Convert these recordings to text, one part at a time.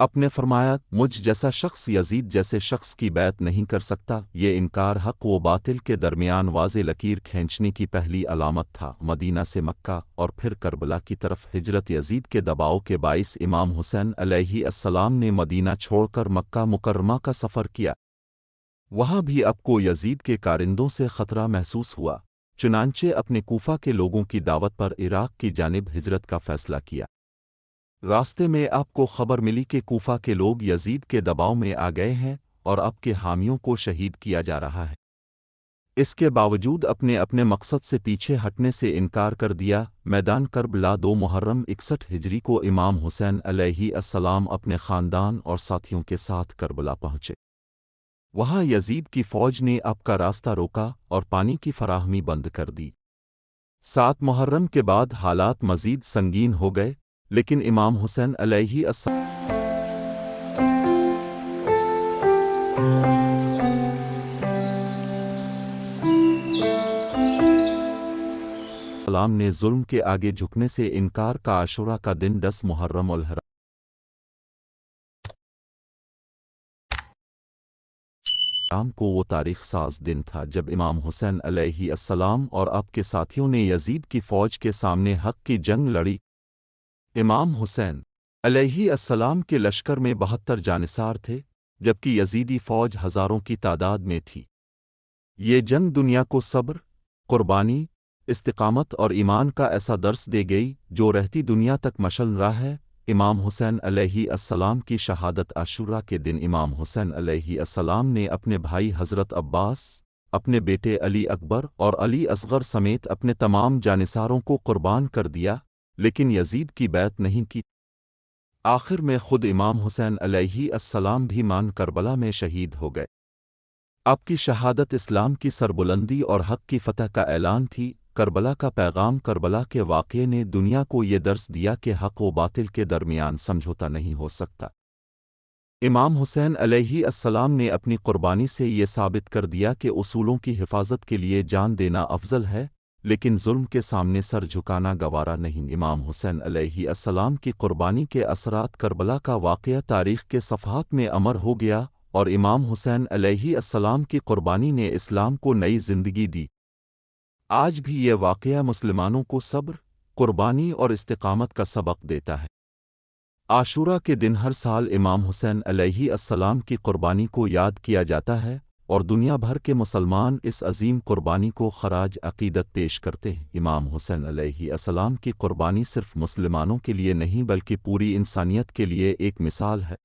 اپنے فرمایا مجھ جیسا شخص یزید جیسے شخص کی بیعت نہیں کر سکتا۔ یہ انکار حق و باطل کے درمیان واضح لکیر کھینچنے کی پہلی علامت تھا۔ مدینہ سے مکہ اور پھر کربلا کی طرف ہجرت یزید کے دباؤ کے باعث امام حسین علیہ السلام نے مدینہ چھوڑ کر مکہ مکرمہ کا سفر کیا۔ وہاں بھی اب کو یزید کے کارندوں سے خطرہ محسوس ہوا، چنانچہ اپنے کوفہ کے لوگوں کی دعوت پر عراق کی جانب ہجرت کا فیصلہ کیا۔ راستے میں آپ کو خبر ملی کہ کوفہ کے لوگ یزید کے دباؤ میں آ گئے ہیں اور اب کے حامیوں کو شہید کیا جا رہا ہے۔ اس کے باوجود اپنے مقصد سے پیچھے ہٹنے سے انکار کر دیا۔ میدان کربلا 2 محرم 61 ہجری کو امام حسین علیہ السلام اپنے خاندان اور ساتھیوں کے ساتھ کربلا پہنچے۔ وہاں یزید کی فوج نے اب کا راستہ روکا اور پانی کی فراہمی بند کر دی۔ 7 محرم کے بعد حالات مزید سنگین ہو گئے، لیکن امام حسین علیہ السلام نے ظلم کے آگے جھکنے سے انکار کا۔ عاشورہ کا دن 10 محرم الحرام کو وہ تاریخ ساز دن تھا جب امام حسین علیہ السلام اور آپ کے ساتھیوں نے یزید کی فوج کے سامنے حق کی جنگ لڑی۔ امام حسین علیہ السلام کے لشکر میں 72 جانصار تھے، جبکہ یزیدی فوج ہزاروں کی تعداد میں تھی۔ یہ جنگ دنیا کو صبر، قربانی، استقامت اور ایمان کا ایسا درس دے گئی جو رہتی دنیا تک مشعل رہا ہے۔ امام حسین علیہ السلام کی شہادت عاشورہ کے دن امام حسین علیہ السلام نے اپنے بھائی حضرت عباس، اپنے بیٹے علی اکبر اور علی اصغر سمیت اپنے تمام جانصاروں کو قربان کر دیا، لیکن یزید کی بیعت نہیں کی۔ آخر میں خود امام حسین علیہ السلام بھی مان کربلا میں شہید ہو گئے۔ آپ کی شہادت اسلام کی سربلندی اور حق کی فتح کا اعلان تھی۔ کربلا کا پیغام۔ کربلا کے واقعے نے دنیا کو یہ درس دیا کہ حق و باطل کے درمیان سمجھوتا نہیں ہو سکتا۔ امام حسین علیہ السلام نے اپنی قربانی سے یہ ثابت کر دیا کہ اصولوں کی حفاظت کے لیے جان دینا افضل ہے، لیکن ظلم کے سامنے سر جھکانا گوارا نہیں۔ امام حسین علیہ السلام کی قربانی کے اثرات کربلا کا واقعہ تاریخ کے صفحات میں امر ہو گیا، اور امام حسین علیہ السلام کی قربانی نے اسلام کو نئی زندگی دی۔ آج بھی یہ واقعہ مسلمانوں کو صبر، قربانی اور استقامت کا سبق دیتا ہے۔ عاشورہ کے دن ہر سال امام حسین علیہ السلام کی قربانی کو یاد کیا جاتا ہے، اور دنیا بھر کے مسلمان اس عظیم قربانی کو خراج عقیدت پیش کرتے ہیں۔ امام حسین علیہ السلام کی قربانی صرف مسلمانوں کے لیے نہیں بلکہ پوری انسانیت کے لیے ایک مثال ہے۔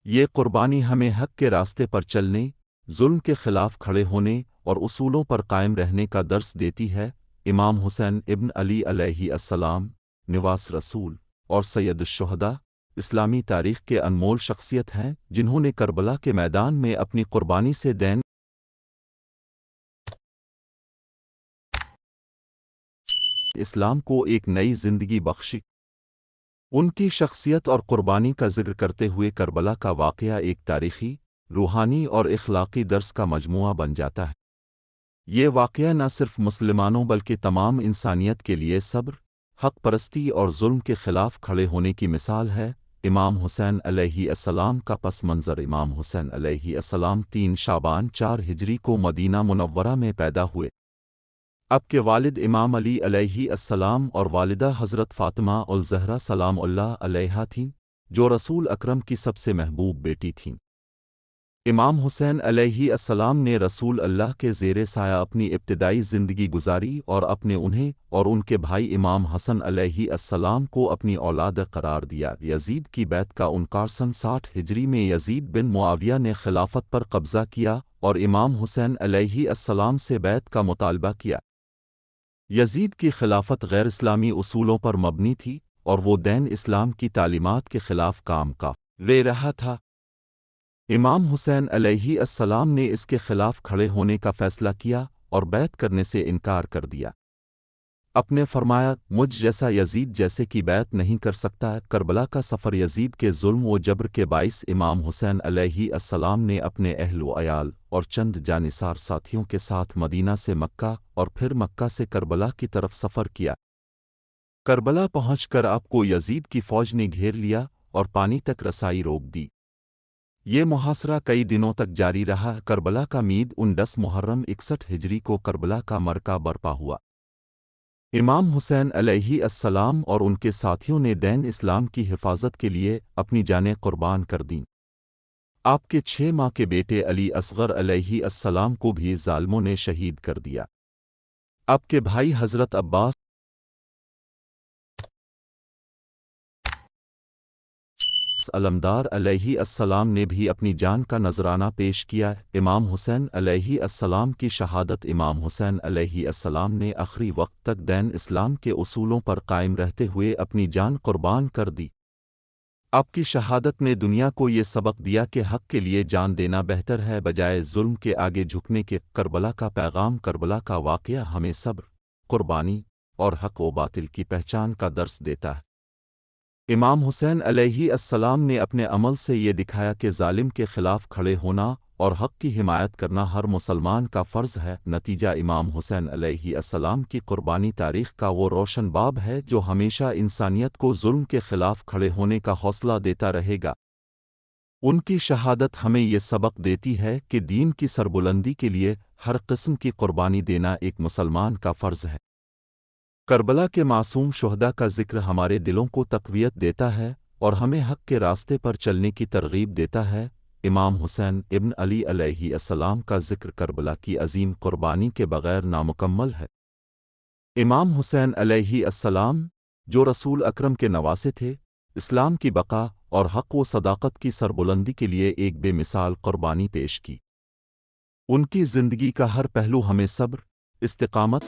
یہ قربانی ہمیں حق کے راستے پر چلنے، ظلم کے خلاف کھڑے ہونے اور اصولوں پر قائم رہنے کا درس دیتی ہے۔ امام حسین ابن علی علیہ السلام، نواس رسول اور سید الشہداء، اسلامی تاریخ کے انمول شخصیت ہیں جنہوں نے کربلا کے میدان میں اپنی قربانی سے دین اسلام کو ایک نئی زندگی بخشی۔ ان کی شخصیت اور قربانی کا ذکر کرتے ہوئے کربلا کا واقعہ ایک تاریخی، روحانی اور اخلاقی درس کا مجموعہ بن جاتا ہے۔ یہ واقعہ نہ صرف مسلمانوں بلکہ تمام انسانیت کے لیے صبر، حق پرستی اور ظلم کے خلاف کھڑے ہونے کی مثال ہے۔ امام حسین علیہ السلام کا پس منظر۔ امام حسین علیہ السلام 3 شعبان 4 ہجری کو مدینہ منورہ میں پیدا ہوئے۔ اب کے والد امام علی علیہ السلام اور والدہ حضرت فاطمہ الزہرا سلام اللہ علیہا تھیں، جو رسول اکرم کی سب سے محبوب بیٹی تھیں۔ امام حسین علیہ السلام نے رسول اللہ کے زیر سایہ اپنی ابتدائی زندگی گزاری اور اپنے انہیں اور ان کے بھائی امام حسن علیہ السلام کو اپنی اولاد قرار دیا۔ یزید کی بیعت کا انکار سن 60 ہجری میں یزید بن معاویہ نے خلافت پر قبضہ کیا اور امام حسین علیہ السلام سے بیعت کا مطالبہ کیا۔ یزید کی خلافت غیر اسلامی اصولوں پر مبنی تھی اور وہ دین اسلام کی تعلیمات کے خلاف کام لے رہا تھا۔ امام حسین علیہ السلام نے اس کے خلاف کھڑے ہونے کا فیصلہ کیا اور بیعت کرنے سے انکار کر دیا۔ اپنے فرمایا مجھ جیسا یزید جیسے کی بیعت نہیں کر سکتا۔ کربلا کا سفر۔ یزید کے ظلم و جبر کے باعث امام حسین علیہ السلام نے اپنے اہل و عیال اور چند جانصار ساتھیوں کے ساتھ مدینہ سے مکہ اور پھر مکہ سے کربلا کی طرف سفر کیا۔ کربلا پہنچ کر آپ کو یزید کی فوج نے گھیر لیا اور پانی تک رسائی روک دی۔ یہ محاصرہ کئی دنوں تک جاری رہا۔ کربلا کا میڈ 10 محرم 61 ہجری کو کربلا کا مرکہ برپا ہوا۔ امام حسین علیہ السلام اور ان کے ساتھیوں نے دین اسلام کی حفاظت کے لیے اپنی جانیں قربان کر دیں۔ آپ کے 6 ماہ کے بیٹے علی اصغر علیہ السلام کو بھی ظالموں نے شہید کر دیا۔ آپ کے بھائی حضرت عباس علمدار علیہ السلام نے بھی اپنی جان کا نذرانہ پیش کیا۔ امام حسین علیہ السلام کی شہادت۔ امام حسین علیہ السلام نے آخری وقت تک دین اسلام کے اصولوں پر قائم رہتے ہوئے اپنی جان قربان کر دی۔ آپ کی شہادت نے دنیا کو یہ سبق دیا کہ حق کے لیے جان دینا بہتر ہے بجائے ظلم کے آگے جھکنے کے۔ کربلا کا پیغام۔ کربلا کا واقعہ ہمیں صبر، قربانی اور حق و باطل کی پہچان کا درس دیتا ہے۔ امام حسین علیہ السلام نے اپنے عمل سے یہ دکھایا کہ ظالم کے خلاف کھڑے ہونا اور حق کی حمایت کرنا ہر مسلمان کا فرض ہے۔ نتیجہ امام حسین علیہ السلام کی قربانی تاریخ کا وہ روشن باب ہے جو ہمیشہ انسانیت کو ظلم کے خلاف کھڑے ہونے کا حوصلہ دیتا رہے گا۔ ان کی شہادت ہمیں یہ سبق دیتی ہے کہ دین کی سربلندی کے لیے ہر قسم کی قربانی دینا ایک مسلمان کا فرض ہے۔ کربلا کے معصوم شہداء کا ذکر ہمارے دلوں کو تقویت دیتا ہے اور ہمیں حق کے راستے پر چلنے کی ترغیب دیتا ہے۔ امام حسین ابن علی علیہ السلام کا ذکر کربلا کی عظیم قربانی کے بغیر نامکمل ہے۔ امام حسین علیہ السلام جو رسول اکرم کے نواسے تھے، اسلام کی بقا اور حق و صداقت کی سربلندی کے لیے ایک بے مثال قربانی پیش کی۔ ان کی زندگی کا ہر پہلو ہمیں صبر، استقامت